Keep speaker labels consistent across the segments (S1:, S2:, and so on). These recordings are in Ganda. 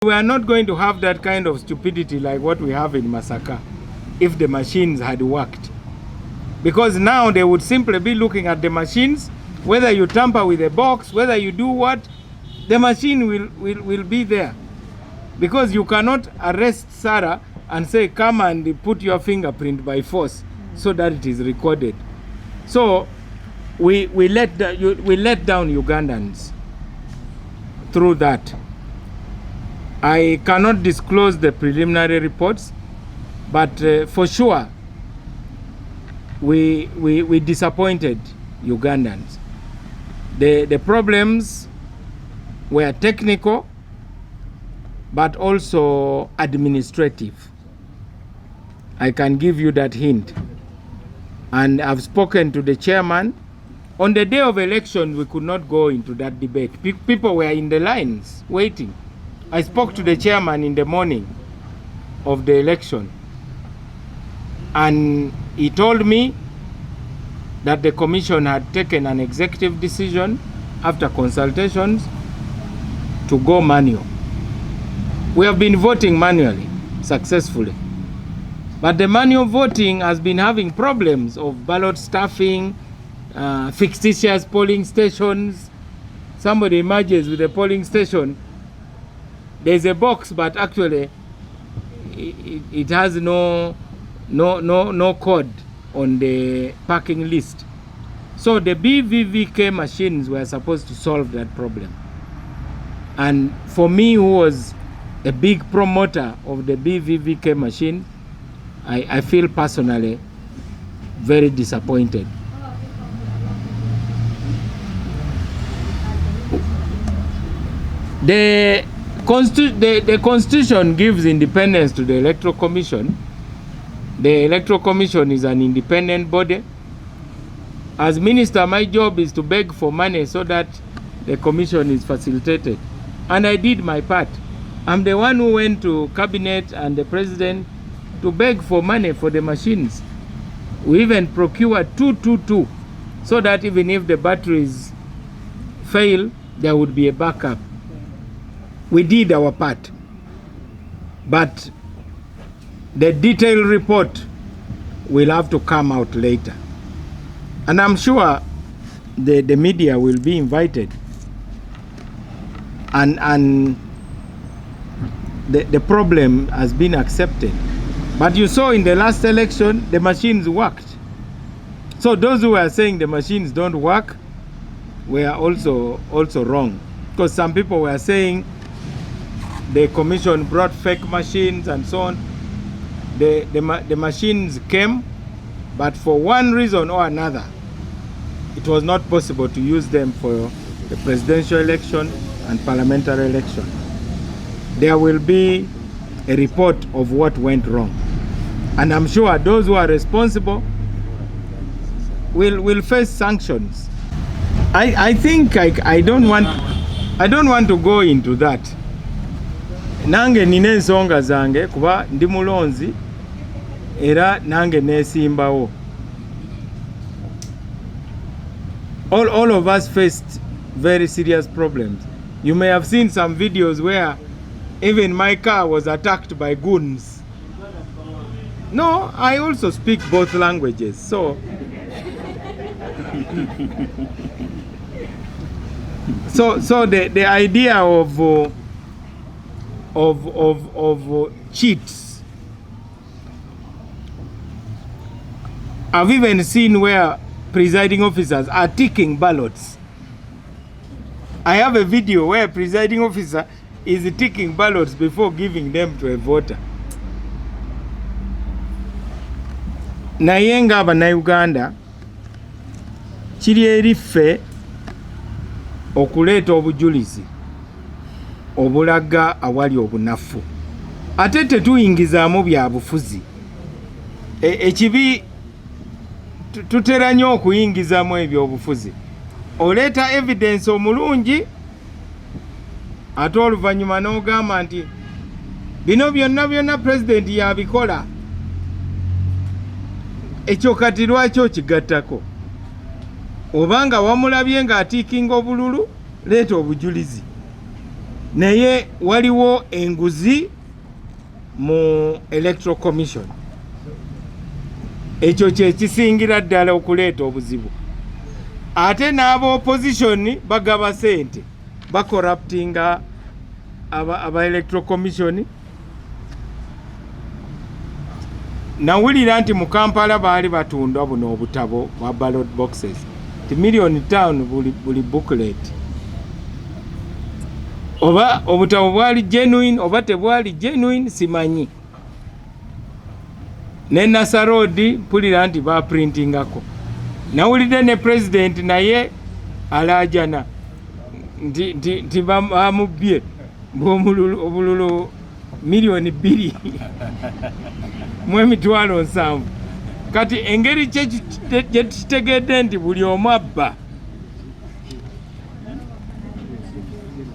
S1: We are not going to have that kind of stupidity like what we have in Masaka if the machines had worked. Because now they would simply be looking at the machines, whether you tamper with a box, whether you do what, the machine will be there. Because you cannot arrest Sarah and say, come and put your fingerprint by force so that it is recorded. So we let down Ugandans through that. I cannot disclose the preliminary reports, but for sure we disappointed Ugandans. The problems were technical, but also administrative. I can give you that hint. And I've spoken to the chairman. On the day of election, we could not go into that debate. People were in the lines waiting. I spoke to the chairman in the morning of the election, and he told me that the commission had taken an executive decision after consultations to go manual. We have been voting manually successfully, but the manual voting has been having problems of ballot stuffing, fictitious polling stations. Somebody emerges with a polling station. There's a box, but actually it has no code on the parking list. So the BVVK machines were supposed to solve that problem. And for me, who was a big promoter of the BVVK machine, I feel personally very disappointed. The Constitution gives independence to the Electoral Commission. The Electoral Commission is an independent body. As minister, my job is to beg for money so that the commission is facilitated. And I did my part. I'm the one who went to cabinet and the president to beg for money for the machines. We even procured 222 so that even if the batteries fail, there would be a backup. We did our part. But the detailed report will have to come out later. And I'm sure the media will be invited. And the problem has been accepted. But you saw in the last election, the machines worked. So those who are saying the machines don't work were also wrong. Because some people were saying the commission brought fake machines and so on. The machines came, but for one reason or another, it was not possible to use them for the presidential election and parliamentary election. There will be a report of what went wrong. And I'm sure those who are responsible will face sanctions. I think I don't want to go into that. Nange nina ensonga zange kuba ndi mulonzi era nange nesimbawo. All of us faced very serious problems. You may have seen some videos where even my car was attacked by goons. No, I also speak both languages, so so the idea of cheats. I've even seen where presiding officers are ticking ballots. I have a video where a presiding officer is ticking ballots before giving them to a voter. Naye nga Uganda kiri eriffe okuleeta obujulizi obulaga awali obunafu. Ate tetuyingizaamu bya bufuzi. Ekibi tutera nnyo okuyingizaamu ebyobufuzi. Oleeta evidence omulungi ate oluvannyuma n'ogamba nti bino byonna president yabikola. Ekyo kati lwaki okigattako? Obanga wamulabye nga atiikinga obululu, leeta obujulizi. naye waliwo enguzi mu Electoral Commission. Ekyo kye kisingira ddala okuleeta obuzibu. Ate n'aba opposition bagaba sente bakorruptinga aba Electoral Commission. Nawulira nti mu Kampala baali batunda buno obutabo bwa ballot boxes ti £1,000,000 buli booklet. Oba obutabo bwali genuine oba tebwali genuine simanyi. Ne Nasarodi mpulira nti baprintingako. Nawulidde ne president naye alajana nti bamubye obululu $2,000,000 mu emitwalo 7. Kati engeri gye kitegedde nti buli omu abba.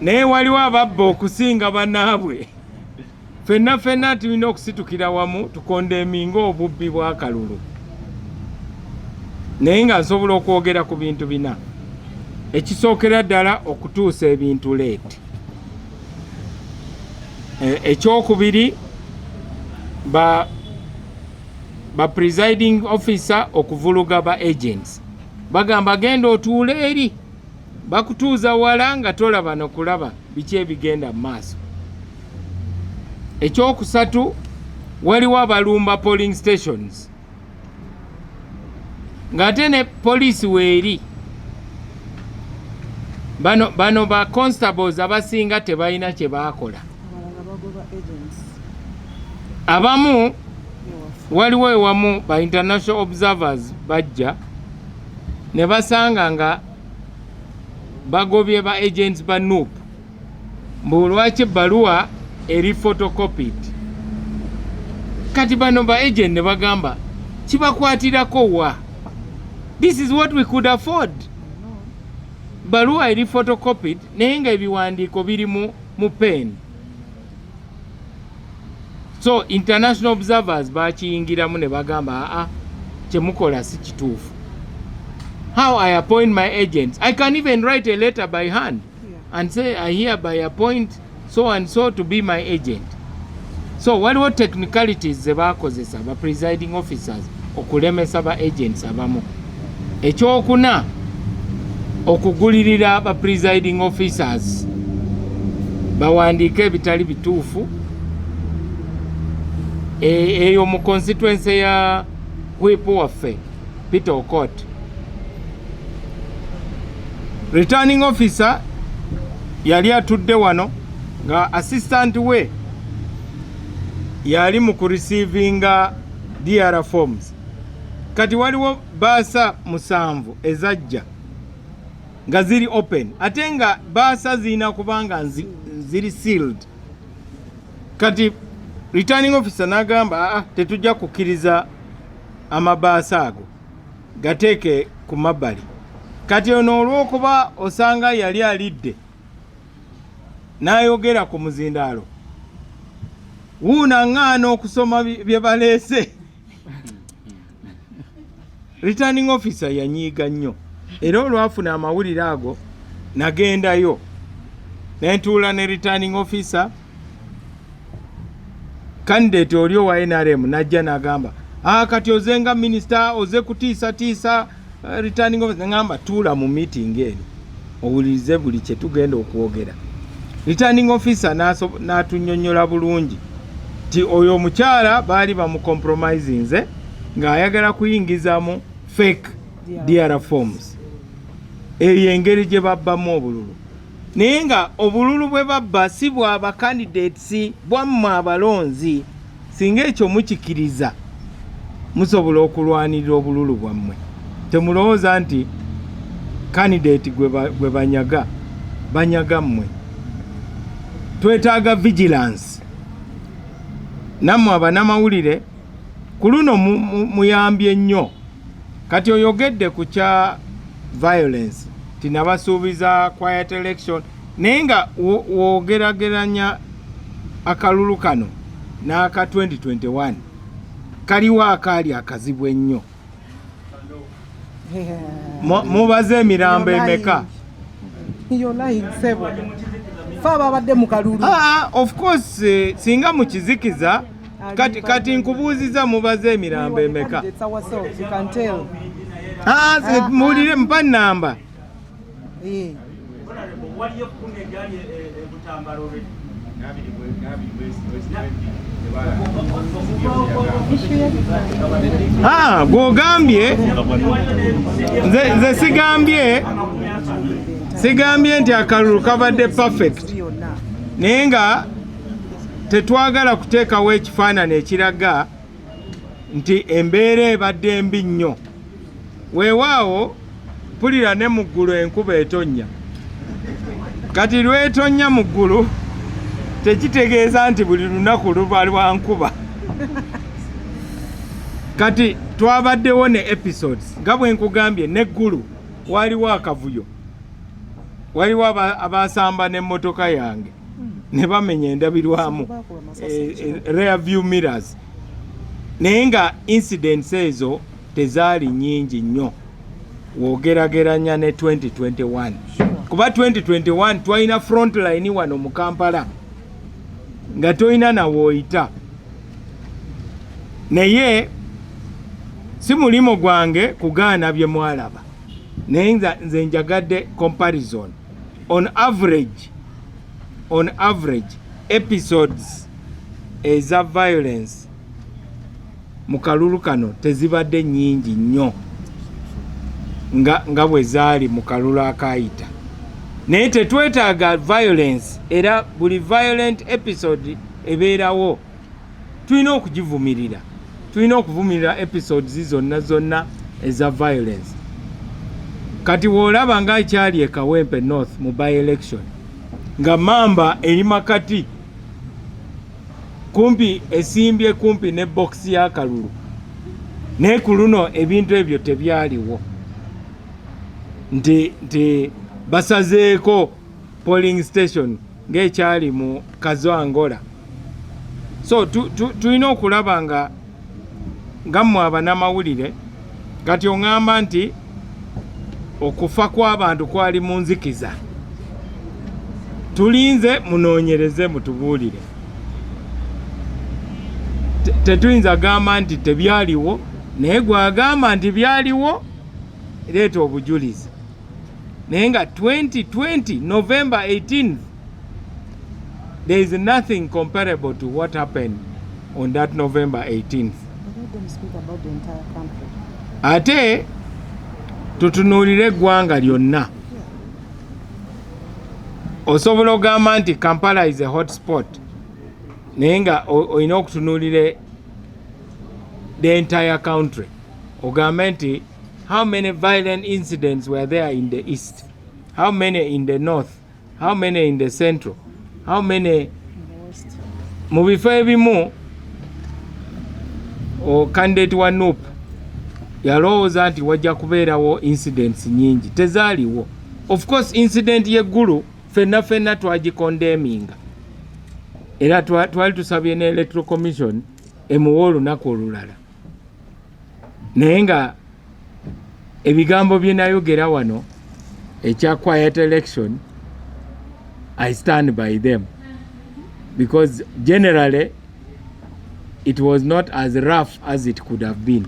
S1: Naye waliwo ababba okusinga bannaabwe. Ffenna tulina okusitukira wamu tukondeminga obubbi bwa kalulu. Naye nga nsobola okwogera ku bintu bina. Ekisookera ddala okutuusa ebintu leeti. Ekyokubiri ba presiding officer okuvuluga ba agents. Bagamba genda otuule eri. Bakutuuza wala nga tolaba nokulaba biki ebigenda mu maaso. Ekyokusatu waliwo abalumba polling stations. Ng'ate ne poliisi weeri. Bano ba constables abasinga tebalina kye baakola. Abamu waliwo ewamu ba international observers bajja ne basanga nga bagobye ba agents ba NUP. Mbu lwaki ebbaluwa eri photocopied. Kati bano ba agent ne bagamba kibakwatirako wa. This is what we could afford. Baluwa eri photocopied naye nga ebiwandiiko biri mu pen. So international observers bakiyingiramu ne bagamba kyemukola si kituufu. How I appoint my agents. I can even write a letter by hand and say I hereby appoint so and so to be my agent. So waliwo technicalities ze baakozesa ba presiding officers okulemesa ba agents abamu. Ekyokuna okugulirira ba presiding officers bawandiika ebitali bituufu. Eyo mu constituency ya whip waffe Peter Okot. Returning officer yali atudde wano nga assistant we yali mu kureceiving DR forms. Kati waliwo baasa 7 ezajja nga ziri open. Ate nga baasa zina kubanga ziri sealed. Kati returning officer nagamba tetujja kukkiriza amabaasa ago gateeke ku mabbali. Kati ono olw'okuba osanga yali alidde n'ayogera ku muzindaalo wuuna ŋŋaana okusoma bye baleese. Returning officer yanyiiga nnyo era olwafuna amawulire ago nagendayo nentuula ne returning officer. Candidate oli owa NRM najja n'agamba kati ozenga minister oze kutiisatiisa returning officer. Ngamba tuula mu meeting eri owulirize buli kye tugenda okwogera. Returning officer n'atunnyonnyola bulungi ti oyo omukyala baali bamucompromisinze ng'ayagala kuyingizamu fake DR forms. Eyo engeri gye babbamu obululu. Naye nga obululu bwe babba si bw'aba candidates bwammwe abalonzi. Singa ekyo mukikiriza musobola okulwanirira obululu bwammwe. Temulowooza nti candidate gwe banyaga mmwe. Twetaaga vigilance. Nammwe abanamawulire ku luno muyambye nnyo. Kati oyogedde ku kya violence tinabasuubiza quiet election naye nga wogerageranya akalulu kano n'aka 2021 kaliwo akaali akazibu ennyo. Mubaze emirambo emeka?
S2: Faba badde mu kalulu.
S1: Of course singa mukizikiza kati nkubuuziza mubaze emirambo emeka.
S2: You can tell.
S1: Mulire mpa namba. Gwogambye nze sigambye nti akalulu kabadde perfect naye nga tetwagala kuteekawo ekifaananyi ekiraga nti embeera ebadde mbi nnyo. Weewaawo mpulira ne mu ggulu enkuba etonnya. Kati lwetonnya mu ggulu tekitegeeza nti buli lunaku luba lwa nkuba. Kati twabaddewo ne episodes nga bwe nkugambye n'eggulu waliwo akavuyo. Waliwo abasamba n'emmotoka yange ne bamenya endabirwamu rear view mirrors. Naye nga incidents ezo tezaali nnyingi nnyo wogerageranya ne 2021. Kuba 2021 twalina frontline wano mu Kampala nga toyina nawooyita. Naye si mulimo gwange kugaana bye mwalaba. Naye nze njagadde comparison. On average episodes eza violence mu kalulu kano tezibadde nnyingi nnyo nga bwe zaali mu kalulu akaayita. Naye tetwetaaga violence era buli violent episode ebeerawo tulina okugivumirira. Tulina okuvumirira episodes zonna eza violence. Kati woolaba nga ekyali e Kawempe North mu by-election nga mamba eri makati kumpi esimbye kumpi ne box ya kalulu. Naye ku luno ebintu ebyo tebyaliwo. Nti basazeeko polling station ng'ekyali mu Kazwangola. So tulina okulaba nga mmwe abanamawulire kati oŋŋamba nti okufa kw'abantu kwali mu nzikiza. Tulinze munoonyereze mutubuulire. Tetuyinza gamba nti tebyaliwo naye gwagamba nti byaliwo leeta obujulizi. Naye nga 2020 November 18th there is nothing comparable to what happened on that November 18th. Ate tutunuulire eggwanga lyonna. Osobola ogamba nti Kampala is a hotspot naye nga olina okutunuulire the entire country. Ogambe nti how many violent incidents were there in the east, how many in the north, how many in the central, how many mu bifo ebimu. Candidate wa NUP yalowooza nti wajja kubeerawo incidents nyingi. Tezaaliwo. Of course incident y'eggulu fenna twagikondemminga era twali tusabye ne Electoral Commission emuwa olunaku olulala. Naye nga ebigambo bye nayogera wano ekya quiet election, I stand by them because generally it was not as rough as it could have been.